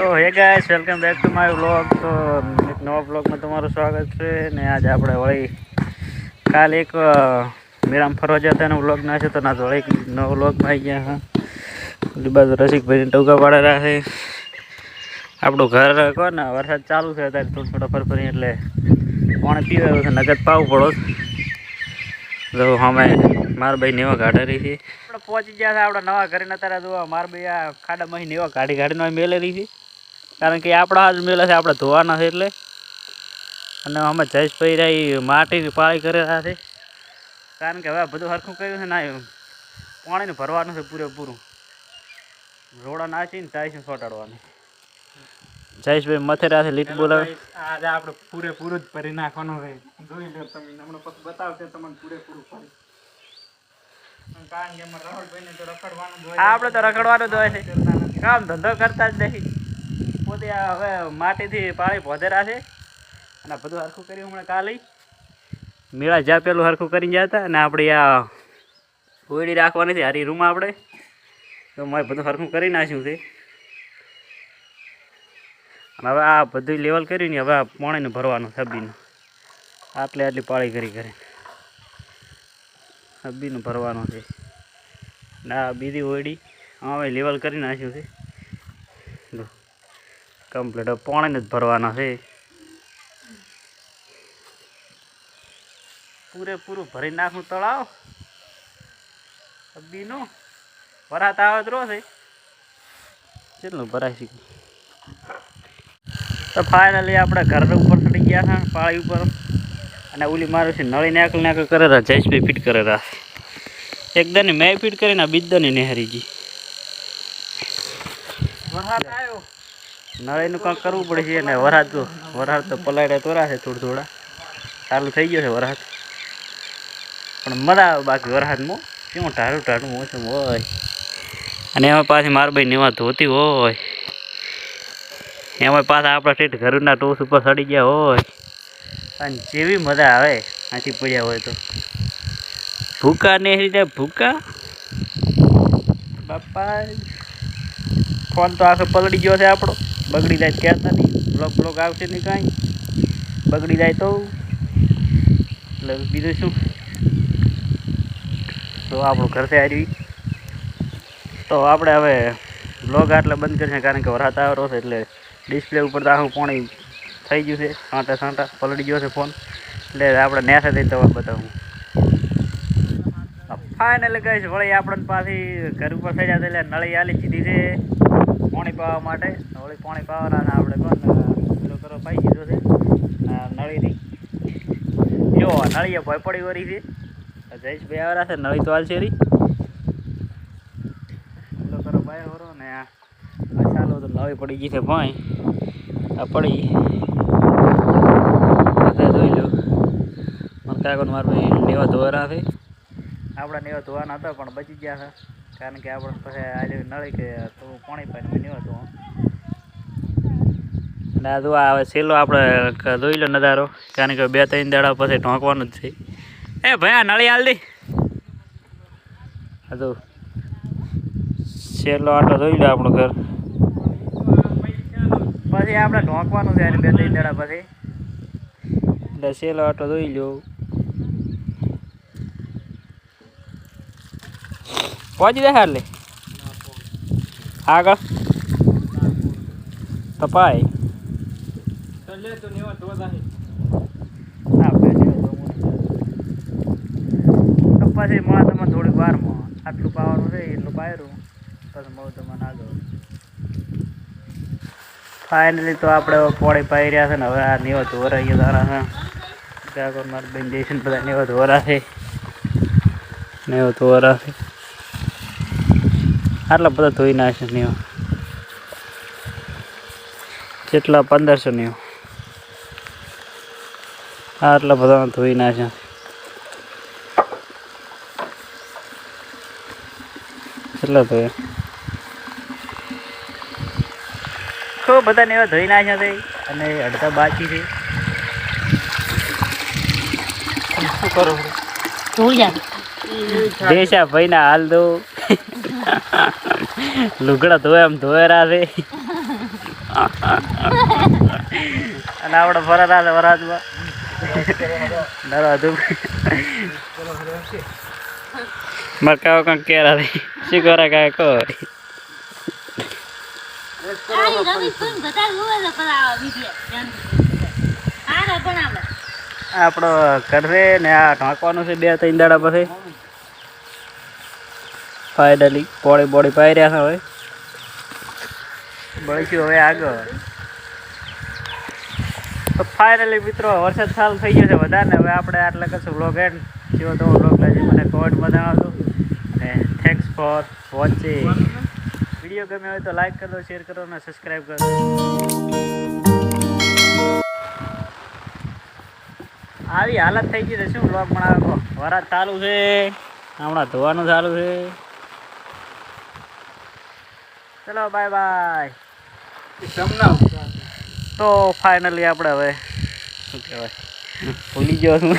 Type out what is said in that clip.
તો હે guys welcome back to my vlog. તો એક નવા વ્લોગમાં તમારું સ્વાગત છે ને આજે આપણે વળી કાલે એક મેળામાં ફરવા જતા એનો વ્લોગ ના છે તો ના વળી નવો વ્લોગમાં આવી ગયા હા। ઓલી બાજુ રસિકભાઈને ટૂંકા પાડેલા છે। આપણું ઘર કહો ને વરસાદ ચાલુ છે અત્યારે થોડું થોડું ફરફરી એટલે પાણી પીવાનું છે નગદ પાવું પડો તો અમે મારા ભાઈ નેવા કાઢે રહી છે આપણે પહોંચી ગયા છે આપણા નવા ઘરે અત્યારે જો મારા ભાઈ આ ખાડામાં નેવા કાઢીને મેલે રહી છે કારણ કે આપણા હાથ મેલે છે આપણે ધોવાના છે એટલે અને અમે જયેશભાઈ રહી માટીની પાળી કરેલા છે કારણ કે હવે બધું સરખું કર્યું છે ના પાણીને ભરવાનું છે પૂરેપૂરું રોડા નાખીને ટાઈસને ચોંટાડવાનું। જયેશભાઈ મથેરા છે લીટ બોલાવે આજે આપણે પૂરેપૂરું જ ભરી નાખવાનું છે જોઈ લો તમે હમણાં પછી બતાવશે તમને પૂરેપૂરું ભરી કારણ કે અમારે રાહુલભાઈને તો રખડવાનું જ હોય આપણે તો રખડવાનું જ હોય છે કામ ધંધો કરતા જ નહીં પોતે હવે માટીથી પાણી ભોધેરા છે અને બધું સરખું કર્યું હમણાં કાલે મેળા જ્યાં પેલું સરખું કરીને ગયા હતા અને આપણે આ ઓયડી રાખવાની છે હારી રૂમ આપણે તો મારે બધું સરખું કરી નાખ્યું છે અને હવે આ બધું લેવલ કર્યું ને હવે આ પાણીને ભરવાનું સબ્બીનું આટલી પાળી કરી સબ્બીનું ભરવાનું છે ને આ બીજી ઓયડી હવે લેવલ કરી નાખ્યું છે કમ્પ્લીટ હવે પાણીને જ ભરવાના છે પૂરેપૂરું ભરી નાખું તળાવ સબ્બીનું ભરાત આવે તો છે કેટલું ભરાય છે તો ફાઇનલી આપણે ઘર ઉપર ચડી ગયા હતા પાળી ઉપર અને ઓલી મારું છે નળી નાકલ કરેલા જયેશભાઈ ફિટ કરેલા એકદમ મેં ફિટ કરીને બીજદાની નેહરીજી વરસાદ આવ્યો નળીનું કાંક કરવું પડે છે અને વરસાદ તો પલાળ્યા તોરા છે થોડા ચાલુ થઈ ગયો છે વરસાદ પણ મજા આવે બાકી વરસાદમાં કેવું ટાઢું મોસમ હોય અને એમાં પાછી મારા ભાઈ નેવા ધોતી હોય એમાં પાછા આપણા ઠેઠ ઘરના ટોસ ઉપર ચડી ગયા હોય અને જેવી મજા આવે આથી પડ્યા હોય તો ભૂકા ને રીતે ભૂકા બાપા ફોન તો આખો પલળી ગયો છે આપણો બગડી જાય કહેતા નહીં બ્લોક આવશે નહીં કાંઈ બગડી જાય તો એટલે બીજું શું તો આપણું ઘર છે આવી તો આપણે હવે બ્લોગ આટલે બંધ કરીશું કારણ કે વરસાદ આવ્યો છે એટલે ડિસ્પ્લે ઉપર તો આખું પાણી થઈ ગયું છે સાંટા પલળી ગયો છે ફોન એટલે આપણે નેસે થઈ તો બતાવું ફાઇનલી કહીશ વળી આપણને પાછી ઘર ઉપર થઈ જાય એટલે નળી આલી દીધી છે પાણી પાવા માટે વળી પાણી પાવાના આપણે કોણ પેલો કરો પાઈ દીધો છે નળીથી જો નળીએ ભય પડી વળી છે જયેશભાઈ આવ્યા છે નળી તો હાલ છે રી પેલો કરો ભાઈ વરો ને આ ચાલો તો નળી પડી ગઈ છે ભાઈ આ પડી જોઈ લો મને કાંઈ મારે ભાઈ નેવા ધોવાના છે આપણા નેવા ધોવાના હતા પણ બચી ગયા હતા કારણ કે આપણે પછી આજે નળી કે તો પાણી પાઈને નેવા ધોવા અને આ ધોવા હવે છેલ્લો આપણે ધોઈ લો નજારો કારણ કે 2-3 દાડા પછી ઢોંકવાનું જ છે એ ભાઈ આ નળી હાલ દી હા તો છેલ્લો આટો ધોઈ લો આપણું ઘર પછી આપણે ઢોંકવાનું છે 2-3 દાડા પછી એટલે છેલ્લો આટો ધોઈ લો પહોંચી જાય એટલે આગળ તપાય લે તો નેવા ધોતા છે તો પછી મળે તમને થોડીક વારમાં આટલું પાવાનું છે એટલું પાયરું પછી મળું તમને આગળ ફાઇનલી તો આપણે પોળી પાઈ રહ્યા છે ને હવે આ નેવા ધોરા અહીંયા છે આગળ મારા બેન જઈશું બધા નેવા ધોરા છે આટલા બધા ધોઈ નાખશે નેવા કેટલા 1500 નેવા આટલા બધા ધોઈ નાખશે કેટલા ધોયા ખૂબ બધા ને એવા ધોઈ નાખ્યા છે અને અડધા બાકી છે શું કરું દેશા ભાઈ ના હાલ દો લુગડા ધોયા એમ ધોયેરા છે અને આપણે ફરત આવે વરાજમાં ડરો હતું મારે કાવો કંઈક કેરા શું કરે કાંઈ કહો આપણો કરવે ને આ ઢાંકવાનું છે 2-3 દાડા પછી ફાઇનલી પોળી બોડી પાઈ રહ્યા છે હવે બળીશું હવે આગળ તો ફાઇનલી મિત્રો વરસાદ ચાલુ થઈ ગયો છે વધારે ને હવે આપણે આટલે કશું વ્લોગ એન્ડ જેવો તો વ્લોગ લાગી મને કોમેન્ટમાં જણાવજો અને થેન્ક્સ ફોર વોચિંગ વિડીયો ગમે હોય તો લાઈક કરો શેર કરો અને સબસ્ક્રાઈબ કરો આવી હાલત થઈ ગઈ છે શું વ્લોગ બનાવો વરાત ચાલુ છે હમણાં ધોવાનું ચાલુ છે ચલો બાય બાય તો ફાઇનલી આપણે હવે શું કહેવાય ભૂલી ગયો છું